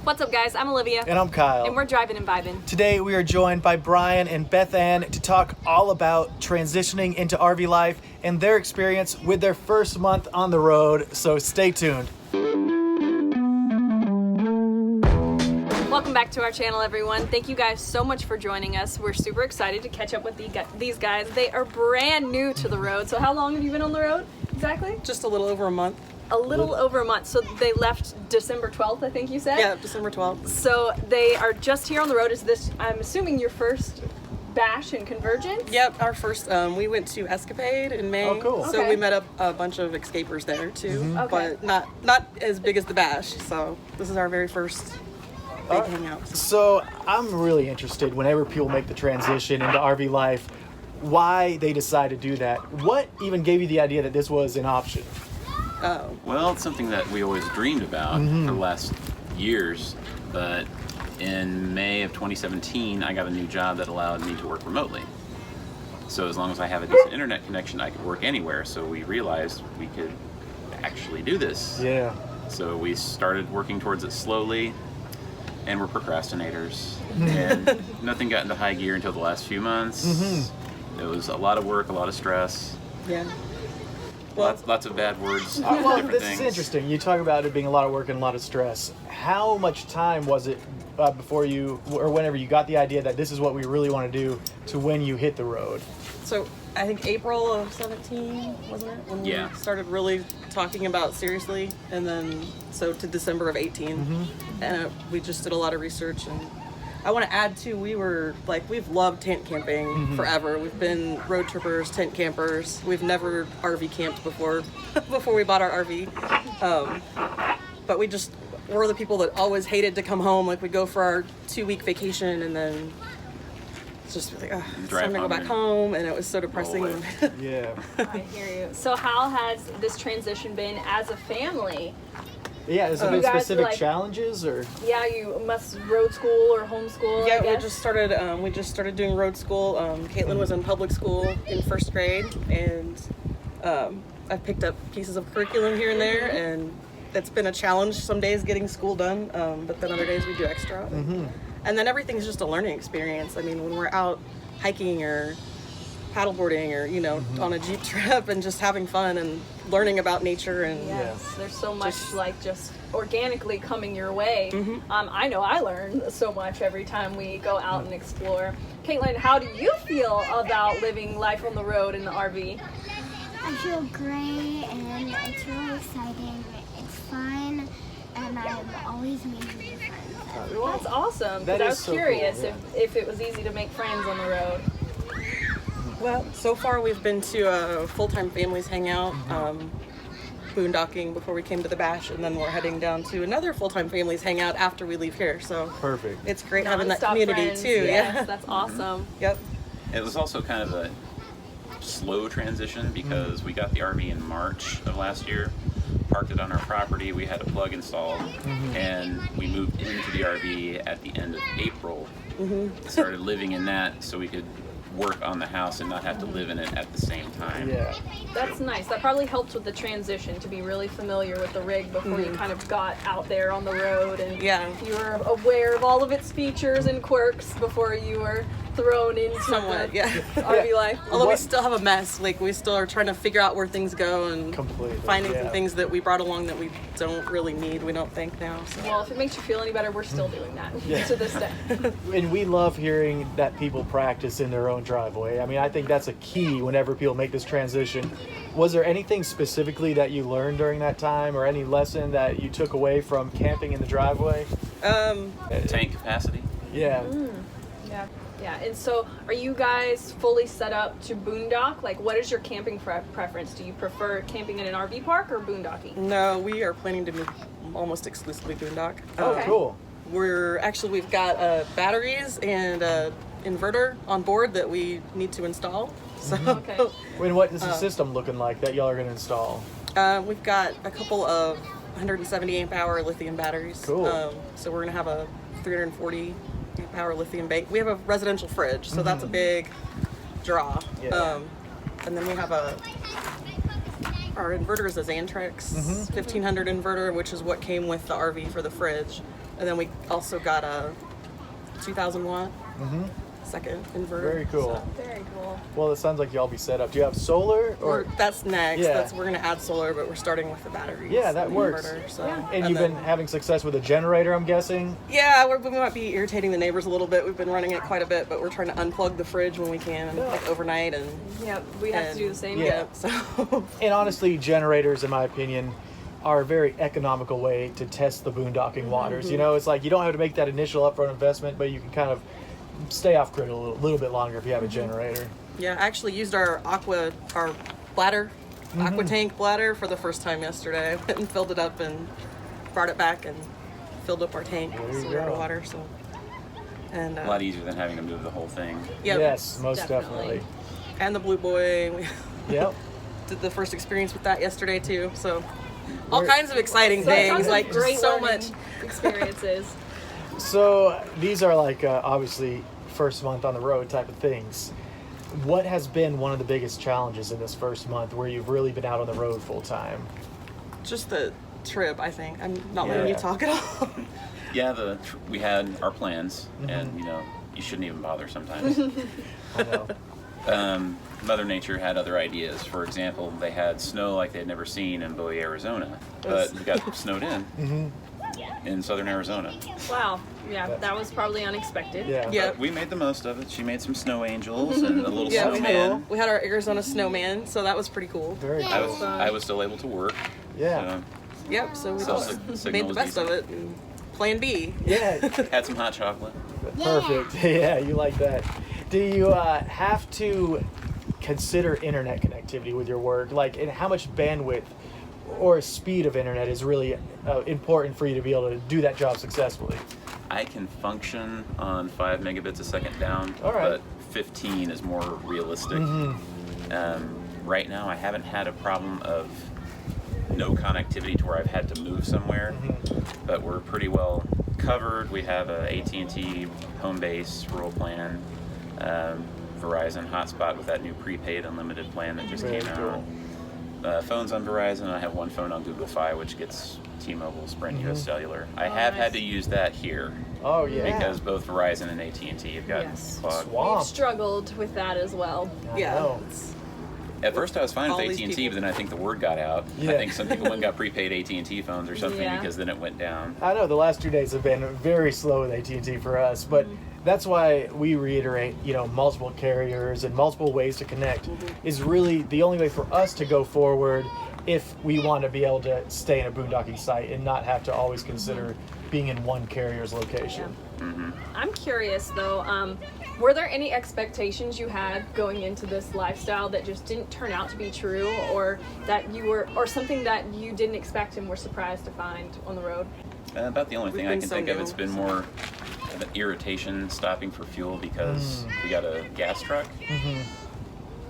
What's up, guys? I'm Olivia. And I'm Kyle. And we're Drivin and Vibin. Today we are joined by Brian and Beth Ann to talk all about transitioning into RV life and their experience with their first month on the road. So stay tuned. Welcome back to our channel, everyone. Thank you guys so much for joining us. We're super excited to catch up with these guys. They are brand new to the road. So how long have you been on the road exactly? Just a little over a month. A little over a month. So they left December 12th, I think you said? Yeah, December 12th. So they are just here on the road. Is this, I'm assuming, your first bash and convergence? Yep, our first, we went to Escapade in May. Oh, cool. So Okay. we met up a bunch of escapers there too, Okay. but not as big as the bash. So this is our very first big hangout. So I'm really interested whenever people make the transition into RV life, why they decide to do that. What even gave you the idea that this was an option? Well, it's something that we always dreamed about for the last years, but in May of 2017, I got a new job that allowed me to work remotely. So as long as I have a decent internet connection, I could work anywhere. So we realized we could actually do this. Yeah. So we started working towards it slowly, and we're procrastinators. And nothing got into high gear until the last few months. It was a lot of work, a lot of stress. Yeah. Well, Lots of bad words, Well, different this things. is interesting. You talk about it being a lot of work and a lot of stress. How much time was it before you, or whenever you got the idea that this is what we really want to do, to when you hit the road? so I think April of 17, wasn't it? When Yeah. we started really talking about seriously, and then so to December of 18, and we just did a lot of research. And I want to add too, we've loved tent camping forever. We've been road trippers, tent campers. We've never RV camped before we bought our RV. But we're the people that always hated to come home. Like, we go for our 2-week vacation and then it's just like, it's Drive time to go home back and home, and it was so depressing. away. Yeah. I hear you. So how has this transition been as a family? Yeah, has there been You guys, specific like- challenges or? Yeah, you must road school or homeschool, I Yeah, guess? we just started doing road school. Caitlin was in public school in first grade, and I've picked up pieces of curriculum here and there, and it's been a challenge some days getting school done, but then other days we do extra. And then everything's just a learning experience. I mean, when we're out hiking or paddleboarding or, on a Jeep trip and just having fun and learning about nature and Yes, there's so much just organically coming your way. I know I learn so much every time we go out and explore. Caitlin, how do you feel about living life on the road in the RV? I feel great, and it's really exciting. It's fun, and I'm always making new friends. Well, that's awesome, That because I is was so curious cool, if it was easy to make friends on the road. Well, so far we've been to a full-time families hangout, boondocking before we came to the bash, and then we're heading down to another full-time families hangout after we leave here. So Perfect. it's great having that Non-stop community friends, too. Yes, Yeah. that's awesome. Yep. It was also kind of a slow transition because we got the RV in March of last year, parked it on our property, we had a plug installed, and we moved into the RV at the end of April. Started living in that so we could work on the house and not have to live in it at the same time. Yeah. That's nice. That probably helped with the transition, to be really familiar with the rig before you kind of got out there on the road, and Yeah. you were aware of all of its features and quirks before you were thrown into Somewhat, the yeah. RV life. Although we What- still have a mess, like we still are trying to figure out where things go and Completely, finding yeah. some things that we brought along that we don't really need, we don't think now. So. Well, if it makes you feel any better, we're still doing that Yeah. to this day. And we love hearing that people practice in their own driveway. I mean, I think that's a key whenever people make this transition. Was there anything specifically that you learned during that time, or any lesson that you took away from camping in the driveway? Tank capacity. Yeah. Yeah. Yeah, and so are you guys fully set up to boondock? Like, what is your camping preference? Do you prefer camping in an RV park or boondocking? No, we are planning to move almost exclusively boondock. Oh, Okay. cool. We've got batteries and inverter on board that we need to install. So Okay. And what is the system looking like that y'all are going to install? we've got a couple of 170 amp hour lithium batteries. Cool. So we're gonna have a 340 amp hour lithium bank. We have a residential fridge, so that's a big draw. Yeah. And then we have our inverter is a Xantrex 1500 inverter, which is what came with the RV for the fridge. And then we also got a 2,000 watt second inverter. Very cool. So. Very cool. Well, it sounds like y'all be set up. Do you have solar or? That's next. Yeah. We're gonna add solar, but we're starting with the batteries. Yeah, that and the works. Inverter, so. Yeah. And you've been having success with a generator, I'm guessing. Yeah, we might be irritating the neighbors a little bit. We've been running it quite a bit, but we're trying to unplug the fridge when we can, like overnight, and Yeah, we have to do the same. Yeah. so. And honestly, generators, in my opinion, are a very economical way to test the boondocking waters. You know, it's like you don't have to make that initial upfront investment, but you can kind of stay off grid a little bit longer if you have a generator. Yeah, I actually used our bladder, aqua tank bladder for the first time yesterday. I went and filled it up and brought it back and filled up our tank There you so we had go. water. So, and A lot easier than having to move the whole thing. yeah, Yes, most definitely. definitely. and the Blue Boy. We Yep. did the first experience with that yesterday too. So, all Where- kinds of exciting So it sounds things, like great just so learning much. experiences. So these are like obviously first month on the road type of things. What has been one of the biggest challenges in this first month where you've really been out on the road full time? Just the trip, I think. I'm not letting you Yeah. talk at all. Yeah, we had our plans, and you shouldn't even bother sometimes. I know. Mother Nature had other ideas. For example, they had snow like they had never seen in Bowie, Arizona, but we got snowed in southern Arizona. Wow. Yeah, that was probably unexpected. Yeah. Yeah. But we made the most of it. She made some snow angels and a little Yeah, snowman. we had our Arizona snowman, so that was pretty cool. Very I cool. was still able to work. Yeah. Yep, so we So just signal made the was best of decent. it. And plan B. Yeah. Had some hot chocolate. Perfect. Yeah, you like that. Do you have to consider internet connectivity with your work? Like, and how much bandwidth or speed of internet is really important for you to be able to do that job successfully? I can function on 5 megabits a second down, All right. but 15 is more realistic. Right now, I haven't had a problem of no connectivity to where I've had to move somewhere, but we're pretty well covered. We have a AT&T home base rural plan, Verizon hotspot with that new prepaid unlimited plan that just Very came cool. out. Phones on Verizon. I have one phone on Google Fi, which gets T-Mobile, Sprint, US Cellular. I have had to use that here Oh, yeah. because both Verizon and AT&T have gotten Yes. clogged. Swamp. We've struggled with that as well. I Yeah. know. At first, I was fine with All these AT&T, people. but then I think the word got out. Yeah. I think some people went and got prepaid AT&T phones or something Yeah. because then it went down. I know the last 2 days have been very slow with AT&T for us, but that's why we reiterate, multiple carriers and multiple ways to connect is really the only way for us to go forward if we want to be able to stay in a boondocking site and not have to always consider being in one carrier's location. I'm curious though, were there any expectations you had going into this lifestyle that just didn't turn out to be true, or that you were, or something that you didn't expect and were surprised to find on the road? About the only thing I been can so think of, new, it's been so. more of an irritation stopping for fuel because we got a gas truck.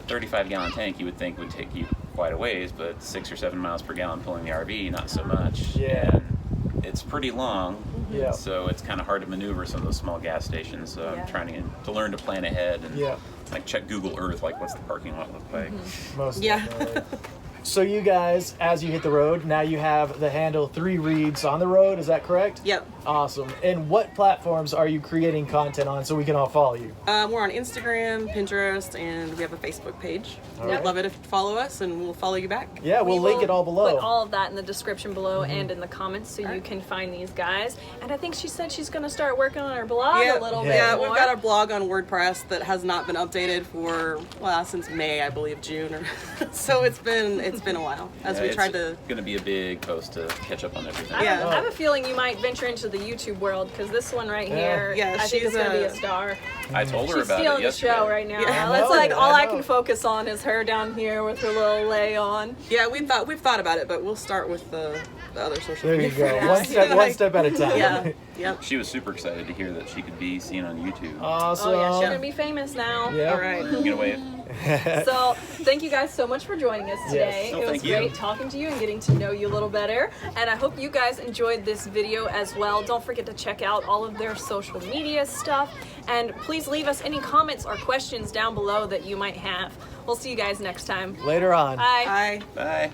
35-gallon tank you would think would take you quite a ways, but 6 or 7 miles per gallon pulling the RV, not so much. Yeah. And it's pretty long, Yeah. so it's kind of hard to maneuver some of those small gas stations. So Yeah. I'm trying to learn to plan ahead and Yeah. like check Google Earth, like what's the parking lot look like. Most Yeah. definitely. So you guys, as you hit the road, now you have the handle 3 Reads on the road, is that correct? Yep. Awesome. And what platforms are you creating content on so we can all follow you? We're on Instagram, Pinterest, and we have a Facebook page. All right. I'd love it if you follow us, and we'll follow you back. Yeah, we'll link will it all below. Put all of that in the description below and in the comments so you can find these guys. And I think she said she's going to start working on her blog a little bit Yeah, more. we've got our blog on WordPress that has not been updated for since May, I believe, June, or so it's been a while as we It's tried to. going to be a big post to catch up on everything. I Yeah. have a feeling you might venture into the YouTube world because this one right here, Yeah, I think she's it's going to be a- a star. I told her She's about stealing it the yesterday. show right now. Yeah. That's I know, like all I I know. can focus on is her down here with her little lay on. Yeah, we've thought about it, but we'll start with the other social There you media. go. Yeah. One step at a time. Yeah. Yep. She was super excited to hear that she could be seen on YouTube. Awesome. Oh yeah, she's going to be famous now. Yeah. All right. You gonna wave? So thank you guys so much for joining us today. Yes. Oh, It was thank you. great talking to you and getting to know you a little better. And I hope you guys enjoyed this video as well. Don't forget to check out all of their social media stuff. And please leave us any comments or questions down below that you might have. We'll see you guys next time. Later on. Bye. Bye. Bye.